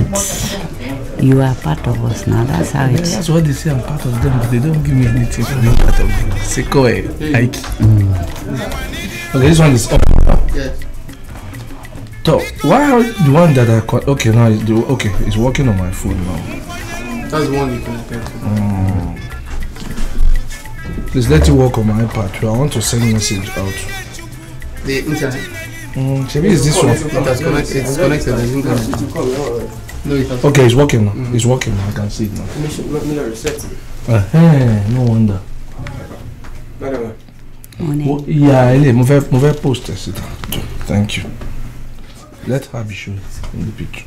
but you are part of us now. That's how it is. That's what they say. I'm part of them, but they don't give me anything for being part of them. Sekoe, Ike. Okay, this one is up. Yes. So why the one that I okay now? Okay, it's working on my phone now. That's the one you connected to. Please let it work on my iPad. I want to send a message out. The internet. Maybe it's this one. It has connected. It's connected. The internet. No, it has. Okay, it's working now. It's working now. I can see it now. Let me reset it. No wonder. Morning. Yeah, move post it. Thank you. Let her be shown in the picture.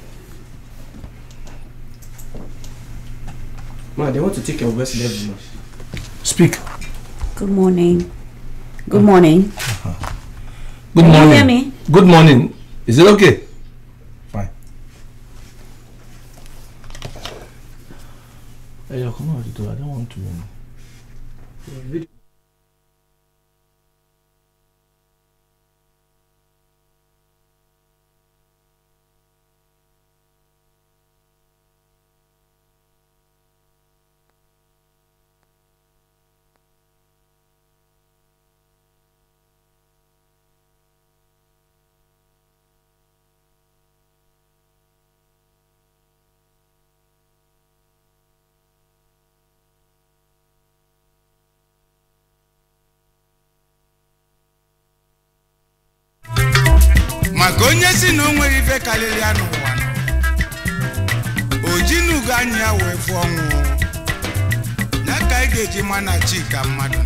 Man, they want to take your best level. Speak. Good morning. Good morning. Good Can morning. you hear me? Good morning. Is it okay? Fine. Hey, come on, I don't want to. Magonye si no nwere ife kalili anu wa ojinu ganya we fonwu na ka igeji mana chika mmadu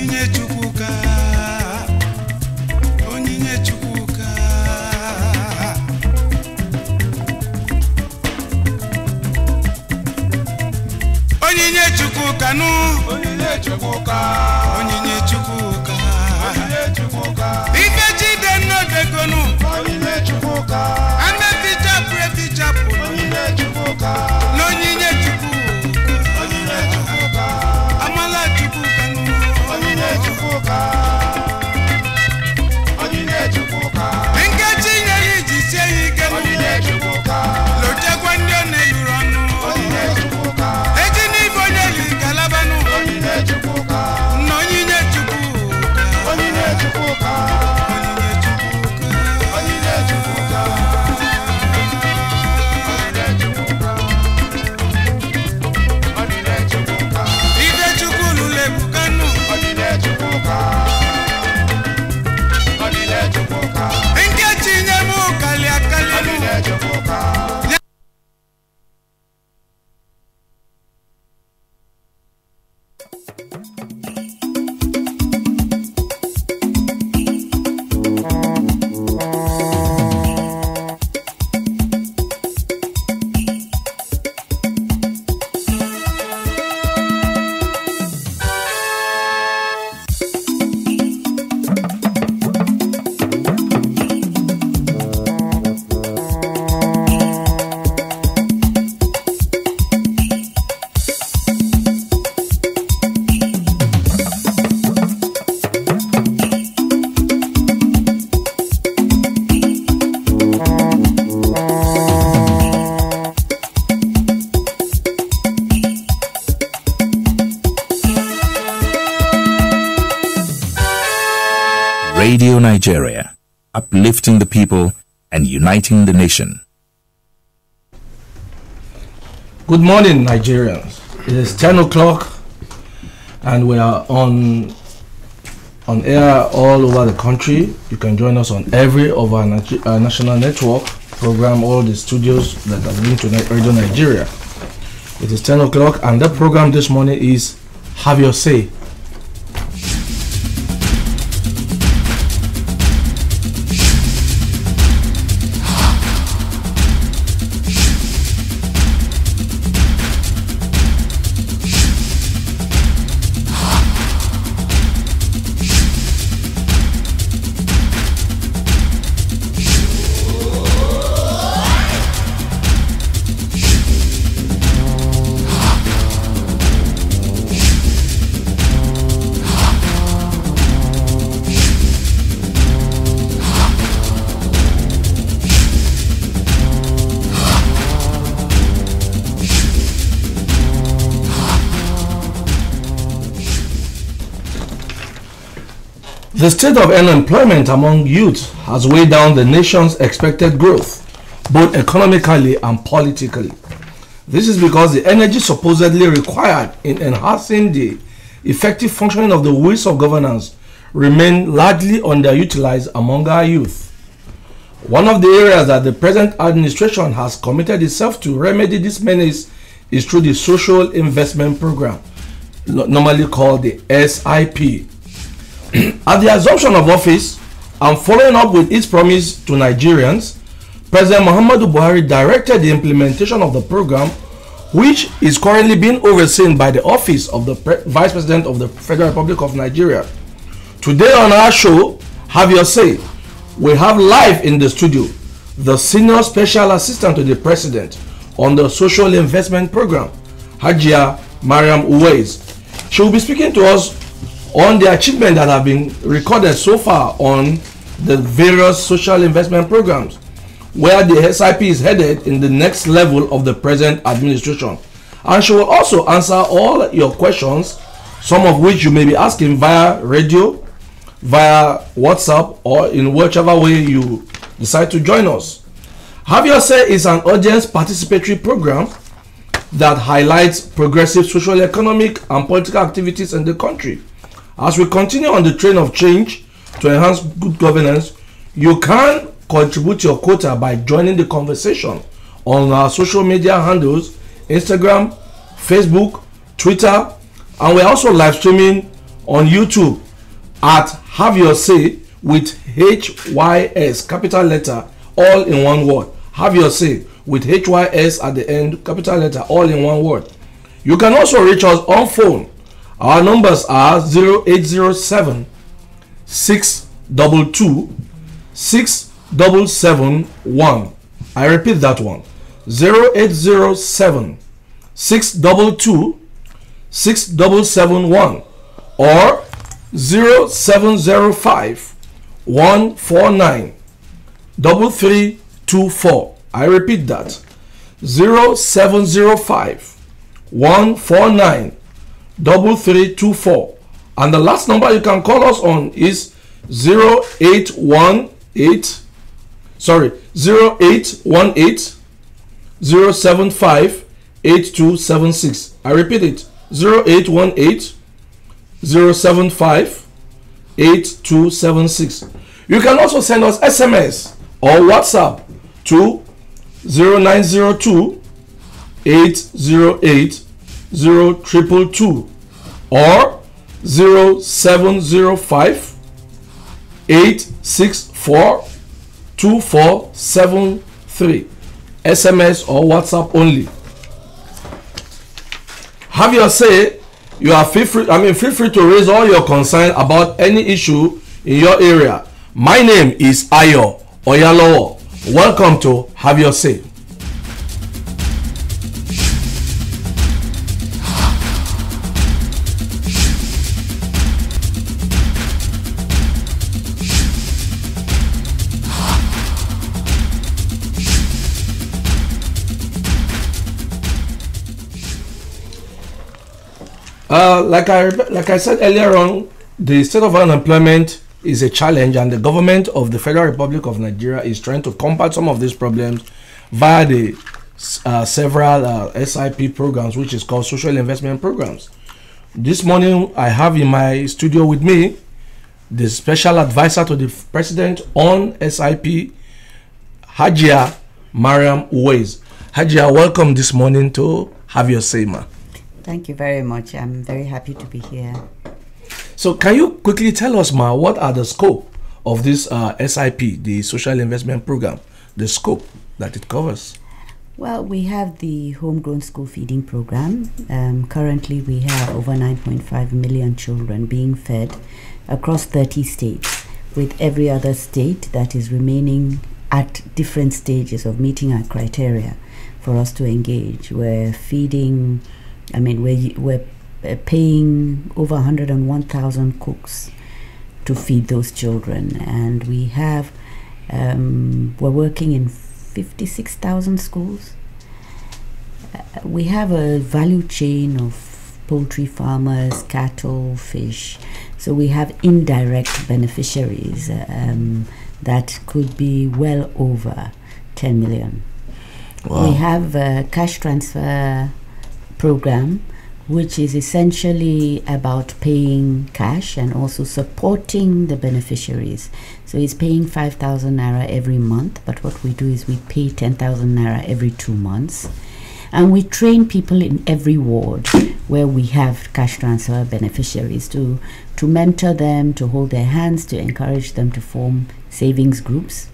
onyinye chukwuka onyinye chukwuka onyinye chukwuka nu onyinye chukwuka onyinye chukwuka onyinye chukwuka ife chide no degonu onyinye chukwuka ame teacher pray teacher onyinye chukwuka onyinye chukwuka onyinye chukwuka amala chukwuka nu onyinye chukwuka onyinye chukwuka nkechi nyeri jise ike onyinye chukwuka loje gwanyo ne luronu onyinye chukwuka ejini bonyeli galabanu onyinye chukwuka onyinye chukwuka onyinye chukwuka onyinye chukwuka onyinye chukwuka ide chukulu lebukanu onyinye chukwuka onyinye chukwuka nkechi nyemu kali akali onyinye chukwuka. Radio Nigeria, uplifting the people and uniting the nation. Good morning, Nigerians. It is 10 o'clock and we are on air all over the country. You can join us on every of our national network program, all the studios that are linked to Radio Nigeria. It is 10 o'clock and the program this morning is Have Your Say. The state of unemployment among youth has weighed down the nation's expected growth, both economically and politically. This is because the energy supposedly required in enhancing the effective functioning of the wheels of governance remain largely underutilized among our youth. One of the areas that the present administration has committed itself to remedy this menace is through the Social Investment Program, normally called the SIP. At the assumption of office and following up with its promise to Nigerians, President Muhammadu Buhari directed the implementation of the program, which is currently being overseen by the office of the Vice President of the Federal Republic of Nigeria. Today on our show, Have Your Say, we have live in the studio the Senior Special Assistant to the President on the Social Investment Program, Hajia Mariam Uwais. She will be speaking to us on the achievements that have been recorded so far on the various social investment programs, where the SIP is headed in the next level of the present administration. And she will also answer all your questions, some of which you may be asking via radio, via WhatsApp, or in whichever way you decide to join us. Have Your Say is an audience participatory program that highlights progressive social, economic, and political activities in the country. As we continue on the train of change to enhance good governance, you can contribute your quota by joining the conversation on our social media handles, Instagram, Facebook, Twitter, and we're also live streaming on YouTube at Have Your Say with HYS, capital letter, all in one word. Have Your Say with HYS at the end, capital letter, all in one word. You can also reach us on phone. Our numbers are 0807 622 6771. I repeat that one. 0807 622 6771 or 0705 149 3324. I repeat that. 0705 149 3324. And the last number you can call us on is 0818 075 8276. I repeat it. 0818 075 8276. You can also send us SMS or WhatsApp to 0902 808 0222 or 0705 864 2473. SMS or WhatsApp only. Have Your Say. You are feel free to raise all your concern about any issue in your area. My name is Ayo Oyalowo. Welcome to Have Your Say. Like I said earlier on, the state of unemployment is a challenge, and the government of the Federal Republic of Nigeria is trying to combat some of these problems via the several SIP programs, which is called social investment programs. This morning, I have in my studio with me the special advisor to the president on SIP, Hajia Mariam Uwais. Hajia, welcome this morning to Have Your Say, ma. Thank you very much. I'm very happy to be here. So can you quickly tell us, ma, what are the scope of this SIP, the social investment program, the scope that it covers? Well, we have the homegrown school feeding program. Currently, we have over 9.5 million children being fed across 30 states, with every other state that is remaining at different stages of meeting our criteria for us to engage. We're feeding, we're paying over 101,000 cooks to feed those children, and we have we're working in 56,000 schools. We have a value chain of poultry farmers, cattle, fish, so we have indirect beneficiaries that could be well over 10 million. Wow. We have a cash transfer program, which is essentially about paying cash and also supporting the beneficiaries. So it's paying 5,000 naira every month, but what we do is we pay 10,000 naira every 2 months. And we train people in every ward where we have cash transfer beneficiaries to mentor them, to hold their hands, to encourage them to form savings groups.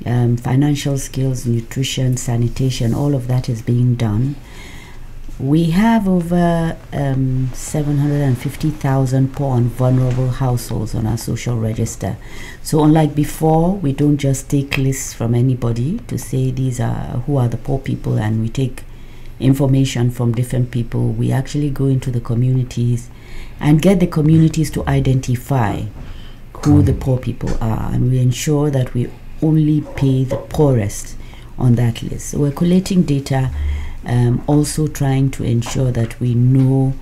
Financial skills, nutrition, sanitation, all of that is being done. We have over 750,000 poor and vulnerable households on our social register. So unlike before, we don't just take lists from anybody to say these are who are the poor people, and we take information from different people. We actually go into the communities and get the communities to identify who the poor people are, and we ensure that we only pay the poorest on that list. So we're collating data, also trying to ensure that we know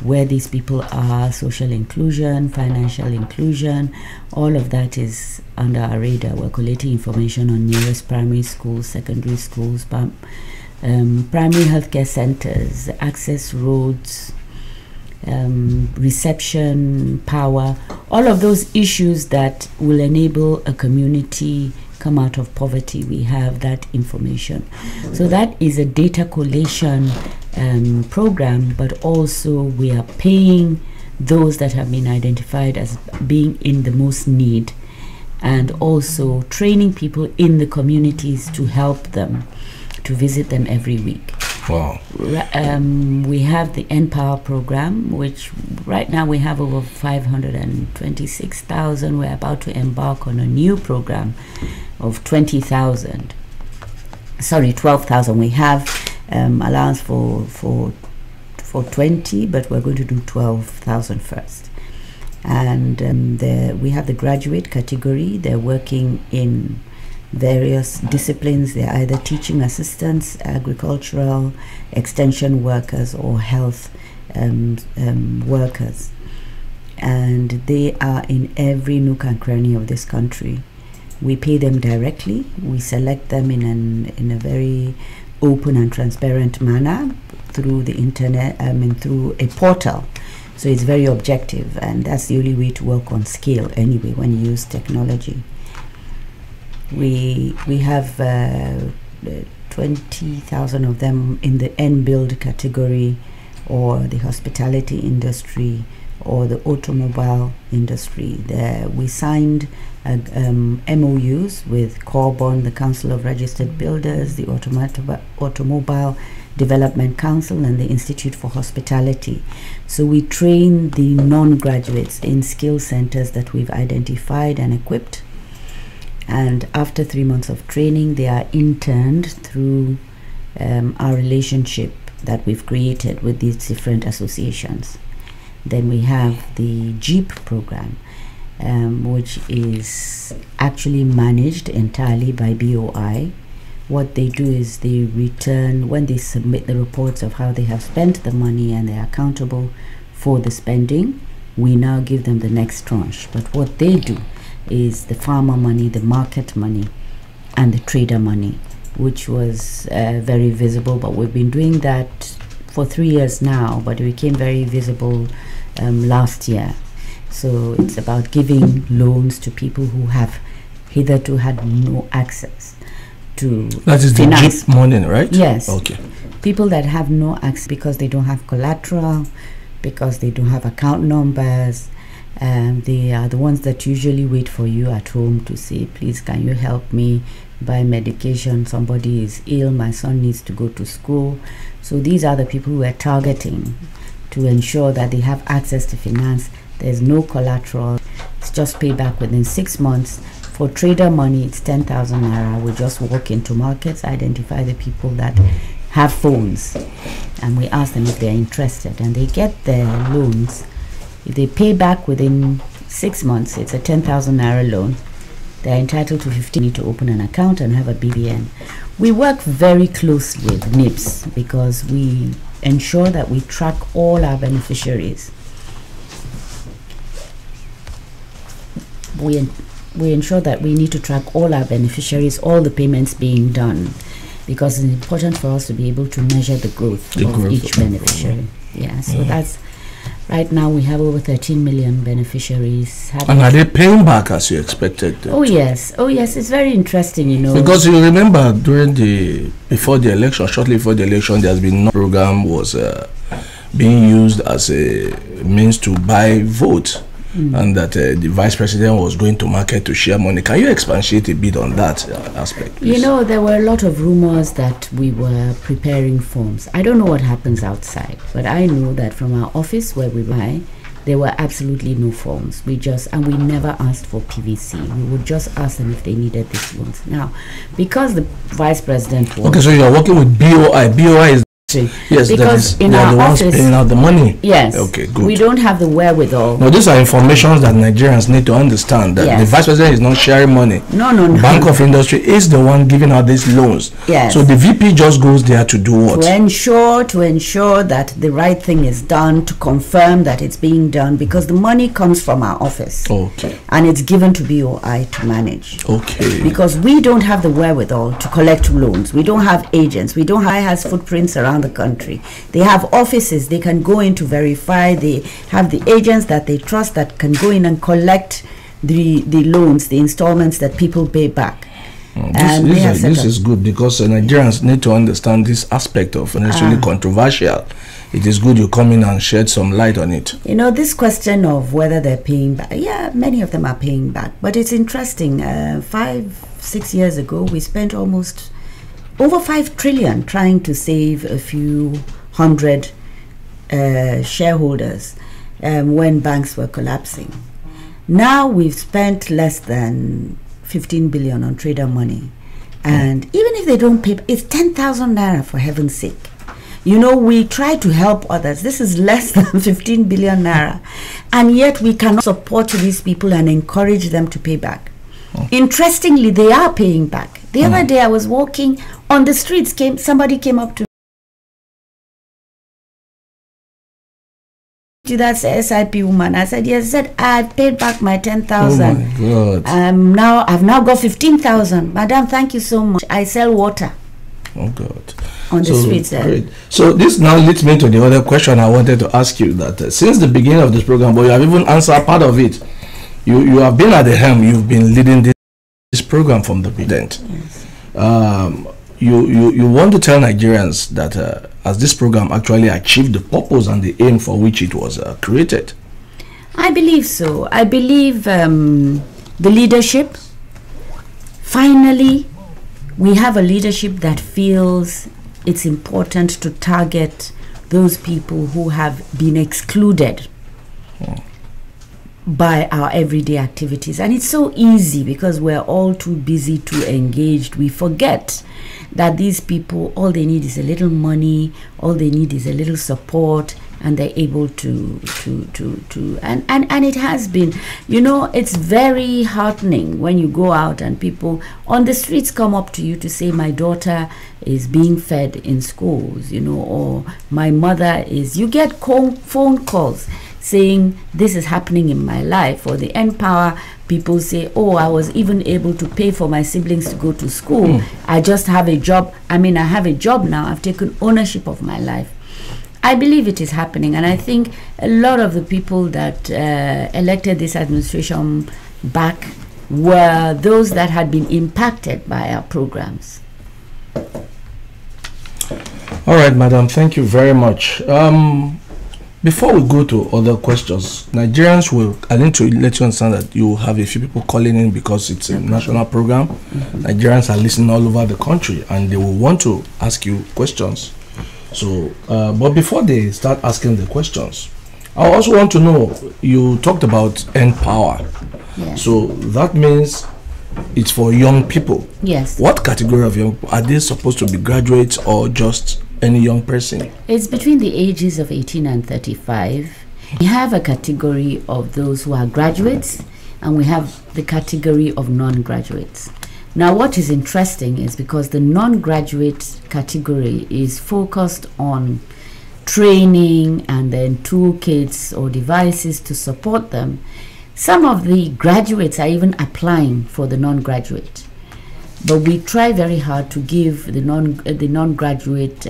where these people are, social inclusion, financial inclusion, all of that is under our radar. We're collating information on nearest primary schools, secondary schools, primary healthcare centers, access roads, reception, power, all of those issues that will enable a community come out of poverty. We have that information. So that is a data collation program, but also we are paying those that have been identified as being in the most need, and also training people in the communities to help them, to visit them every week. Wow. We have the Empower program, which right now we have over 526,000. We're about to embark on a new program of 12,000. We have allowance for 20, but we're going to do 12,000 first. And we have the graduate category. They're working in various disciplines. They're either teaching assistants, agricultural extension workers, or health workers, and they are in every nook and cranny of this country. We pay them directly. We select them in a very open and transparent manner through the internet, through a portal. So it's very objective, and that's the only way to work on scale anyway when you use technology. We have 20,000 of them in the end-build category, or the hospitality industry, or the automobile industry. We signed MOUs with Corbon, the Council of Registered Builders, the Automobile Development Council, and the Institute for Hospitality. So we train the non-graduates in skill centers that we've identified and equipped. And after 3 months of training, they are interned through our relationship that we've created with these different associations. Then we have the JEEP program, which is actually managed entirely by BOI. What they do is they return, when they submit the reports of how they have spent the money and they're accountable for the spending, we now give them the next tranche. But what they do is the farmer money, the market money, and the trader money, which was very visible. But we've been doing that for 3 years now, but it became very visible last year. So it's about giving loans to people who have hitherto had no access to That is finance. the JEEP money, right? Yes. Okay. People that have no access because they don't have collateral, because they don't have account numbers. They are the ones that usually wait for you at home to say, please, can you help me buy medication? Somebody is ill, my son needs to go to school. So these are the people who are targeting to ensure that they have access to finance. There's no collateral. It's just pay back within 6 months. For trader money, it's 10,000 naira. We just walk into markets, identify the people that have phones, and we ask them if they're interested, and they get their loans. If they pay back within 6 months, it's a 10,000 naira loan. They're entitled to 15 to open an account and have a BBN. We work very closely with NIBS because we ensure that we track all our beneficiaries. We ensure that we need to track all our beneficiaries, all the payments being done, because it's important for us to be able to measure the growth of each beneficiary. Yeah, so that's right now we have over 13 million beneficiaries. And are they paying back as you expected? Oh yes, it's very interesting, you know. Because you remember before the election, shortly before the election, there's been no program was being used as a means to buy votes. And that the vice president was going to market to share money. Can you expatiate a bit on that aspect, please? You know, there were a lot of rumors that we were preparing forms. I don't know what happens outside, but I know that from our office where we buy, there were absolutely no forms. We never asked for PVC. We would just ask them if they needed these loans. Now, because the vice president was... Okay, so you're working with BOI. BOI is... Yes, because in they are our the ones office, paying out the money. Yes. Okay, good. We don't have the wherewithal. Now, these are informations that Nigerians need to understand, that the vice president is not sharing money. No. Bank of Industry is the one giving out these loans. Yes. So the VP just goes there to do what? To ensure that the right thing is done, to confirm that it's being done, because the money comes from our office. Okay. And it's given to BOI to manage. Okay. Because we don't have the wherewithal to collect loans. We don't have agents. We don't have footprints around the country. They have offices they can go in to verify. They have the agents that they trust that can go in and collect the loans, the installments that people pay back. This is good, because Nigerians need to understand this aspect of necessarily controversial it is good you come in and shed some light on it. You know, this question of whether they're paying back, yeah, many of them are paying back, but it's interesting. 5-6 years ago, we spent almost over 5 trillion trying to save a few hundred shareholders when banks were collapsing. Now we've spent less than 15 billion on trader money. And even if they don't pay, it's 10,000 naira, for heaven's sake. You know, we try to help others. This is less than 15 billion naira. And yet we cannot support these people and encourage them to pay back. Interestingly, they are paying back. The other day I was walking on the streets, somebody came up to that's a SIP woman. I said, yes. I said, I've paid back my 10,000. Oh my God. Now I've now got 15,000. Madam, thank you so much. I sell water. Oh God. On the streets. Great. So this now leads me to the other question I wanted to ask you, that since the beginning of this program, but you have even answered part of it. You have been at the helm. You've been leading this program from the beginning. Yes. You want to tell Nigerians that as this program actually achieved the purpose and the aim for which it was created? I believe so. I believe the leadership, finally, we have a leadership that feels it's important to target those people who have been excluded by our everyday activities. And it's so easy because we're all too busy to engage. We forget that these people, all they need is a little money, all they need is a little support, and they're able to and it has been, you know, it's very heartening when you go out and people on the streets come up to you to say, my daughter is being fed in schools, you know, or my mother is, you get phone calls saying this is happening in my life, or the Empower people say, oh, I was even able to pay for my siblings to go to school. I just have a job. I mean, I have a job now. I've taken ownership of my life. I believe it is happening, and I think a lot of the people that elected this administration back were those that had been impacted by our programs. All right, madam, thank you very much. Before we go to other questions, Nigerians will, I need to let you understand that you have a few people calling in because it's a national program. Nigerians are listening all over the country and they will want to ask you questions. So, but before they start asking the questions, I also want to know, you talked about Empower. Yes. So that means it's for young people. Yes. What category of young people? Are they supposed to be graduates or just any young person? It's between the ages of 18 and 35. We have a category of those who are graduates, and we have the category of non-graduates. Now, what is interesting is because the non-graduate category is focused on training and then toolkits or devices to support them, some of the graduates are even applying for the non-graduate. But we try very hard to give the non-graduate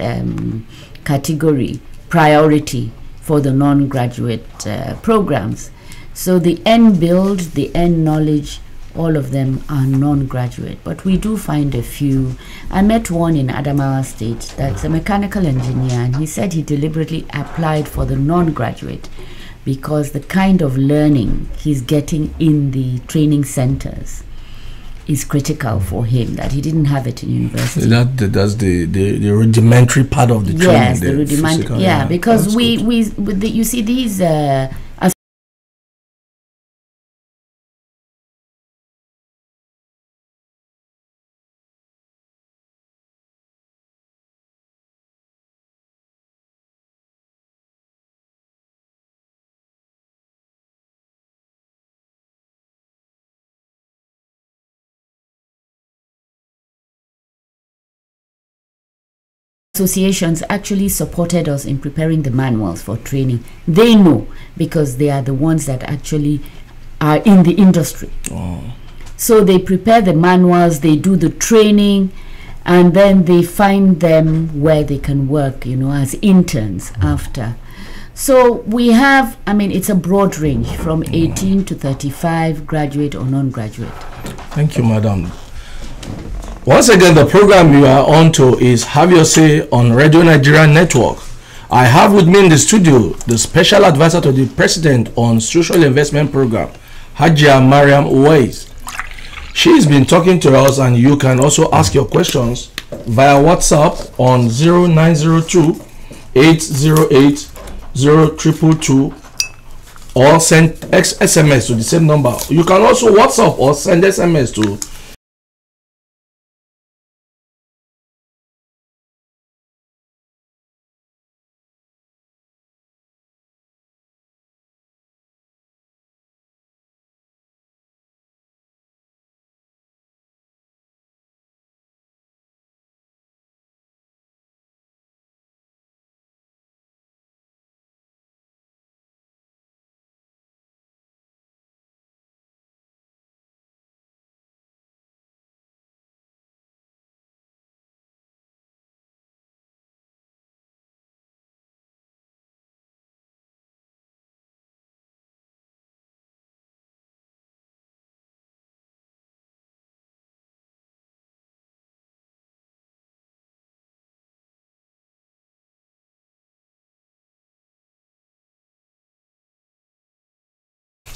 category priority for the non-graduate programs. So the end build, the end knowledge, all of them are non-graduate. But we do find a few. I met one in Adamawa State that's a mechanical engineer, and he said he deliberately applied for the non-graduate because the kind of learning he's getting in the training centers is critical for him, that he didn't have it in university. That's the rudimentary part of the training. Yes, the rudimentary. Yeah, because you see these associations actually supported us in preparing the manuals for training. They know because they are the ones that actually are in the industry. So they prepare the manuals, they do the training, and then they find them where they can work, you know, as interns after. So we have, I mean, it's a broad range from 18 to 35, graduate or non-graduate. Thank you, madam. Once again, the program you are on to is Have Your Say on Radio Nigeria Network. I have with me in the studio the Special Advisor to the President on Social Investment Program, Hajia Mariam Uwais. She's been talking to us, and you can also ask your questions via WhatsApp on 0902 808 0222 or send SMS to the same number. You can also WhatsApp or send SMS to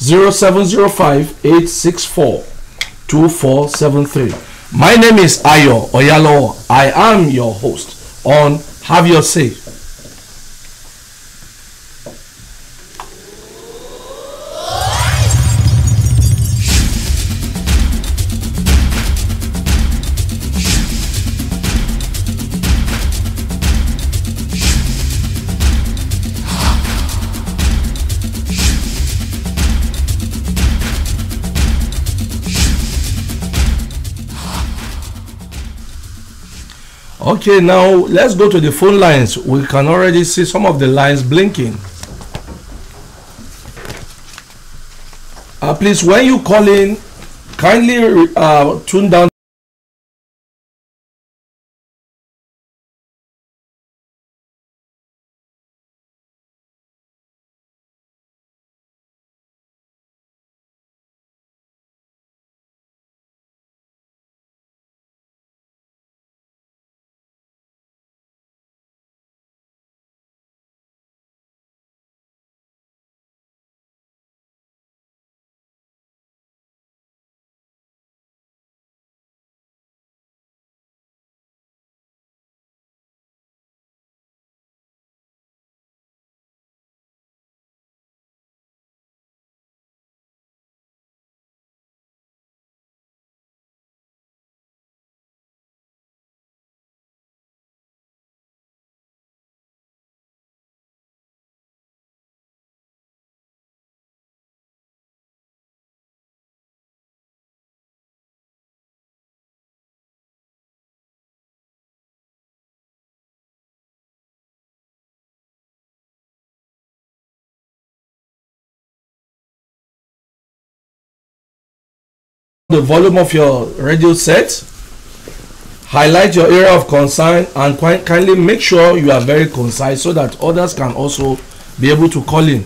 0705-864-2473. My name is Ayo Oyalo. I am your host on Have Your Say. Okay, now let's go to the phone lines. We can already see some of the lines blinking. Please, when you call in, kindly tune down the volume of your radio set, highlight your area of concern, and kindly make sure you are very concise so that others can also be able to call in.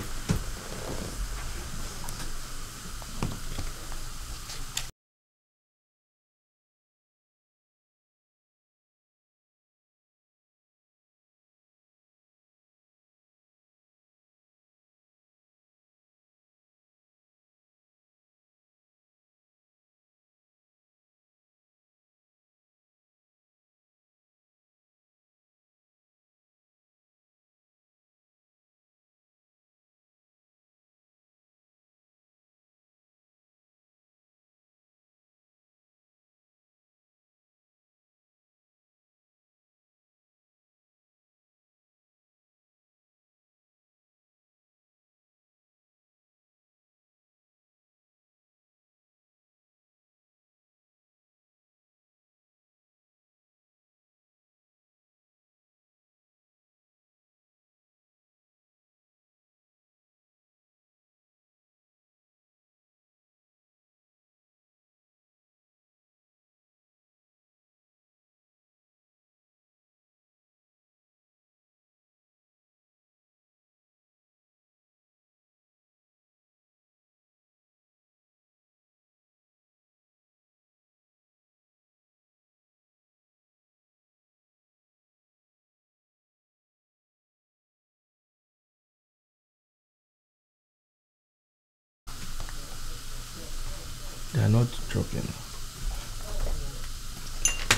They are not dropping.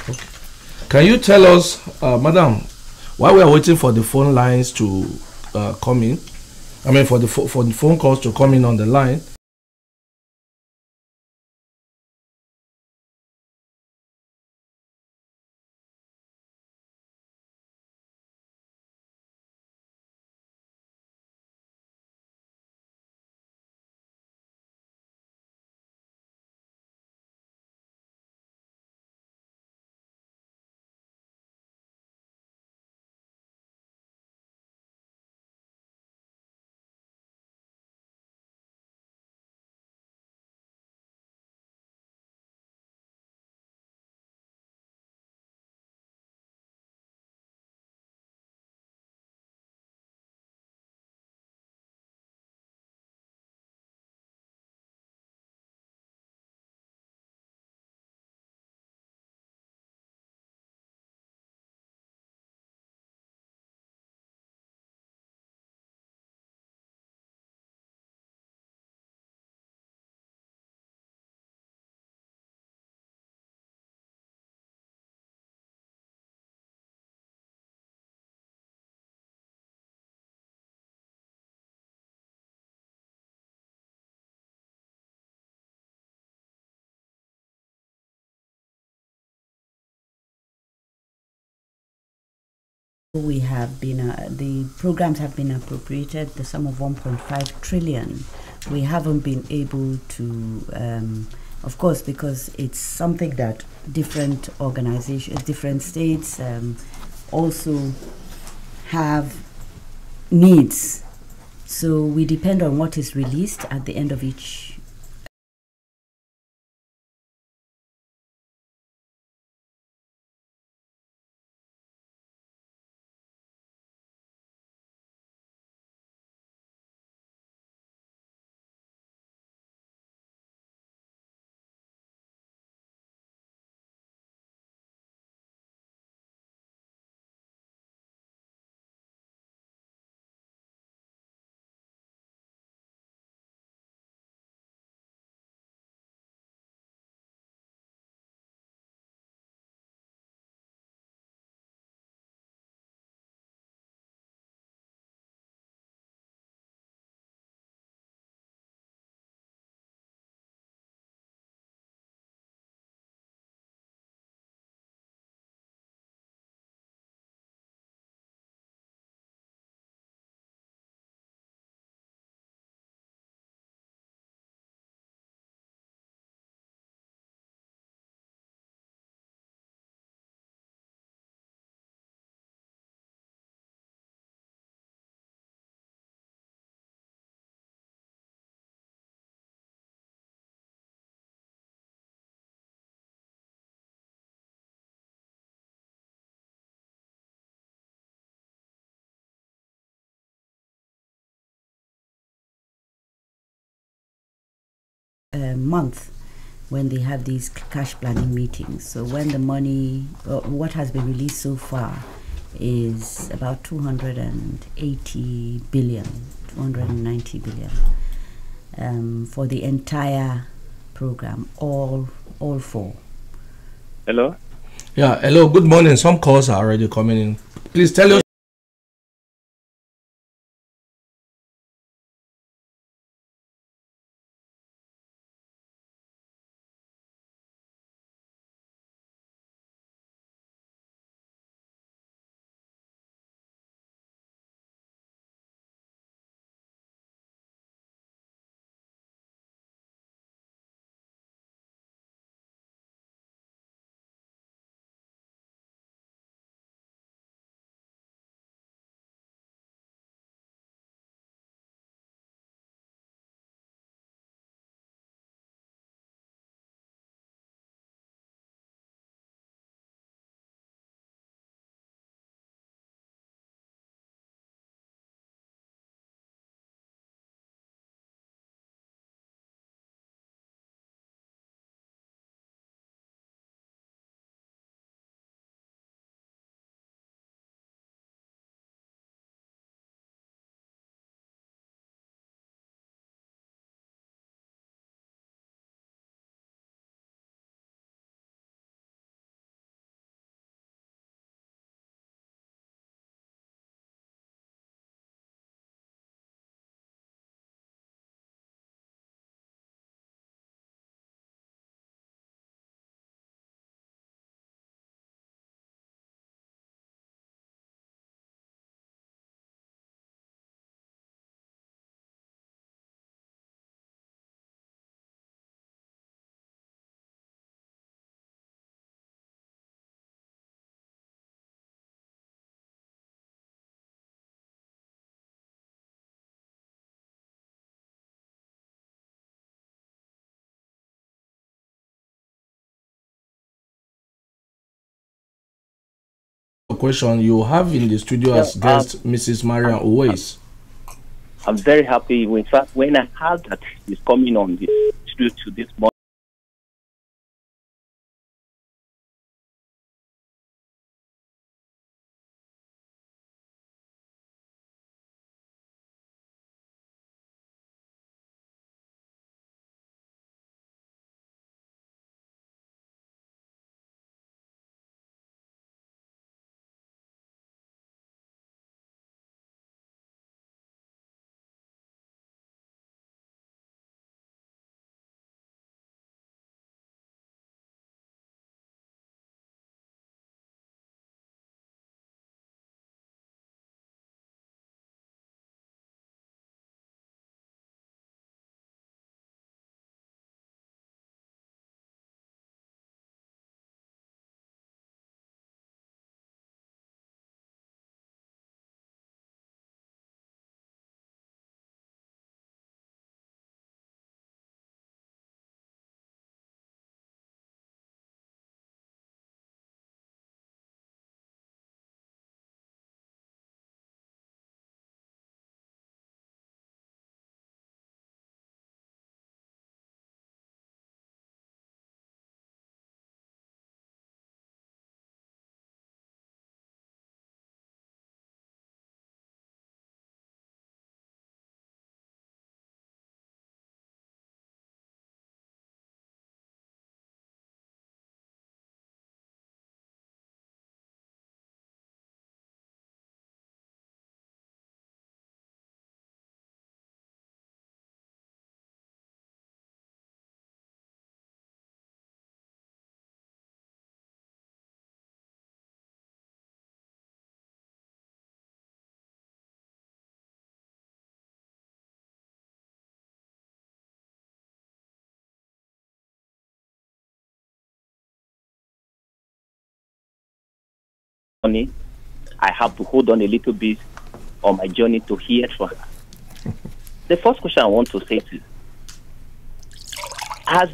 Okay. Can you tell us, madam, while we are waiting for the phone lines to come in, I mean for the phone calls to come in on the line, We have been, the programs have been appropriated the sum of 1.5 trillion. We haven't been able to, of course, because it's something that different organizations, different states also have needs. So we depend on what is released at the end of each month when they have these cash planning meetings. So when the money, what has been released so far is about 280 billion, 290 billion for the entire program, all four. Hello? yeah, hello, good morning. Some calls are already coming in. Please tell us. question, you have in the studio as guest Mrs. Marian Owais. I'm very happy. In fact, when I heard that he's coming on the studio to this morning, I have to hold on a little bit on my journey to hear from her. The first question I want to say is, has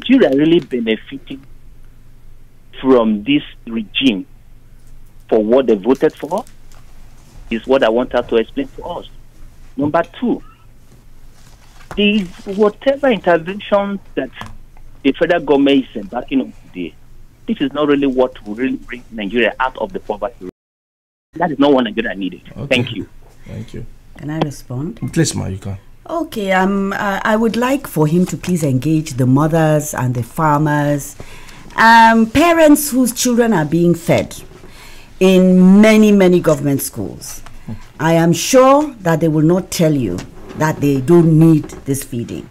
Nigeria really benefiting from this regime for what they voted for? Is what I want her to explain to us. Number two, the whatever intervention that the federal government is embarking on today, this is not really what will really bring Nigeria out of the poverty. That is not what Nigeria needed. Okay. Thank you. Thank you. Can I respond? Please, ma, you can. Okay, I would like for him to please engage the mothers and the farmers, parents whose children are being fed in many, many government schools. I am sure that they will not tell you that they don't need this feeding.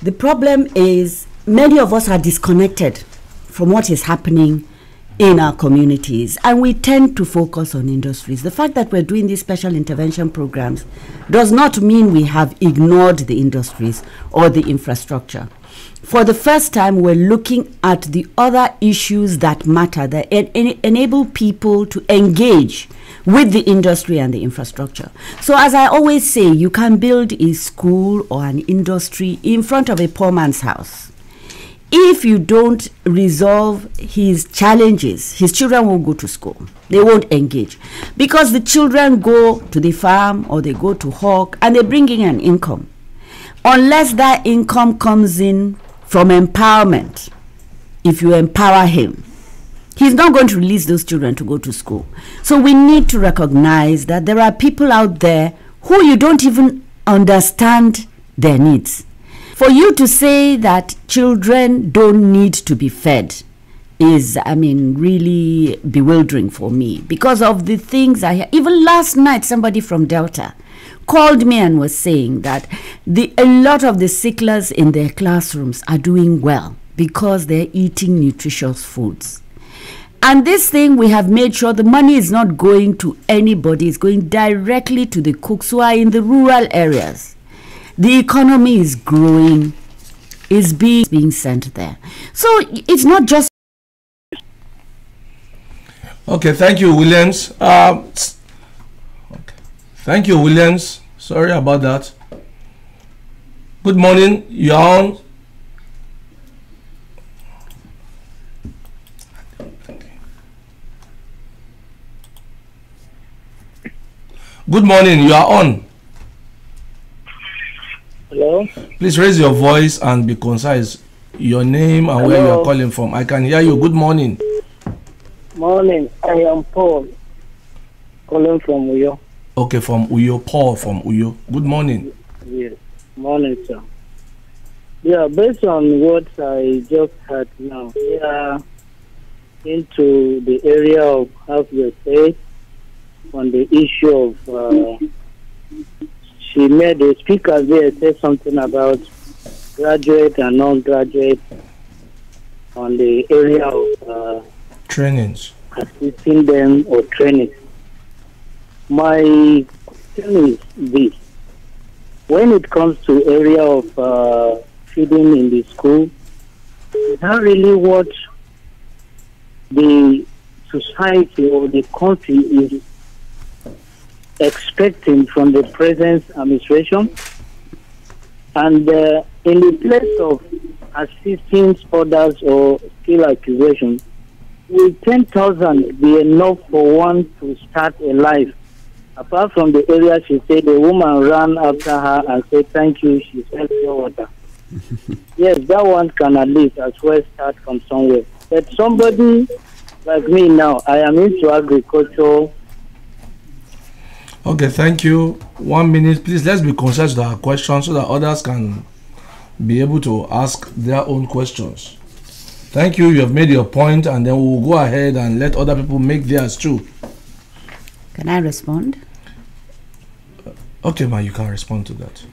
The problem is many of us are disconnected from what is happening in our communities, and we tend to focus on industries. The fact that we're doing these special intervention programs does not mean we have ignored the industries or the infrastructure. For the first time, we're looking at the other issues that matter, that enable people to engage with the industry and the infrastructure. So as I always say, you can build a school or an industry in front of a poor man's house. If you don't resolve his challenges, his children won't go to school. They won't engage. Because the children go to the farm or they go to hawk and they bring in an income. Unless that income comes in from empowerment, if you empower him, he's not going to release those children to go to school. So we need to recognize that there are people out there who you don't even understand their needs. For you to say that children don't need to be fed is, really bewildering for me because of the things I hear. Even last night, somebody from Delta called me and was saying that a lot of the sicklers in their classrooms are doing well because they're eating nutritious foods. And this thing, we have made sure the money is not going to anybody. It's going directly to the cooks who are in the rural areas. The economy is growing, is being sent there. So it's not just... Okay, thank you, Williams. Thank you, Williams. Sorry about that. Good morning. You're on. Good morning. You are on. Hello? Please raise your voice and be concise. Your name and where you are calling from. I can hear you. Good morning. Morning. I am Paul, calling from Uyo. Okay, from Uyo. Paul from Uyo. Good morning. Yes. Morning, sir. Yeah, based on what I just heard now, we are into the area of how you say on the issue of the speaker there said something about graduate and non-graduate on the area of trainings, assisting them or training. My question is this: when it comes to area of feeding in the school, is that really what the society or the country is expecting from the present administration? And in the place of assisting others or skill acquisition, will 10,000 be enough for one to start a life? Apart from the area she said the woman ran after her and said thank you, she sent her water. Yes, that one can at least as well start from somewhere. But somebody like me now, I am into agriculture. Okay, thank you. 1 minute, please. Let's be concise with our questions so that others can be able to ask their own questions. Thank you. You have made your point, and then we'll go ahead and let other people make theirs too. Can I respond? Okay, ma, you can respond to that.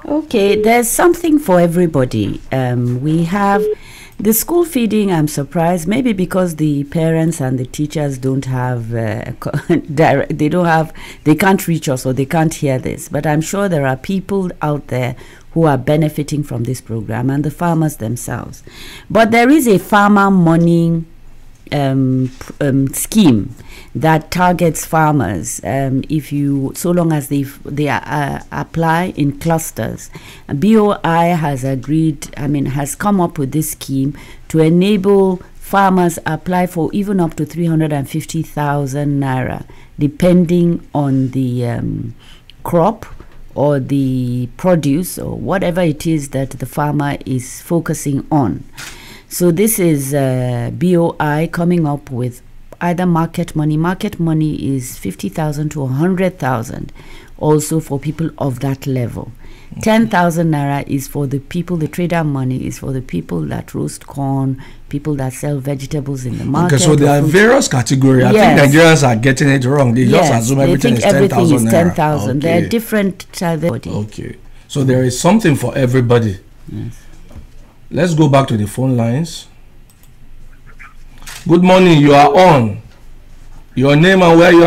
Okay, there's something for everybody. We have the school feeding. I'm surprised, maybe because the parents and the teachers don't have they can't reach us or they can't hear this. But I'm sure there are people out there who are benefiting from this program and the farmers themselves. But there is a farmer money scheme that targets farmers so long as they apply in clusters. BOI has has come up with this scheme to enable farmers apply for even up to 350,000 naira depending on the crop or the produce or whatever it is that the farmer is focusing on. So this is BOI coming up with either market money. Market money is 50,000 to 100,000 also for people of that level. 10,000 naira is for the people, the trader money is for the people that roast corn, people that sell vegetables in the market. Okay, so there are various categories. I think Nigerians are getting it wrong. They just assume everything is 10,000 naira. 10,000. There are different types. Okay, so there is something for everybody. Yes. Let's go back to the phone lines. Good morning, you are on. Your name and where you are.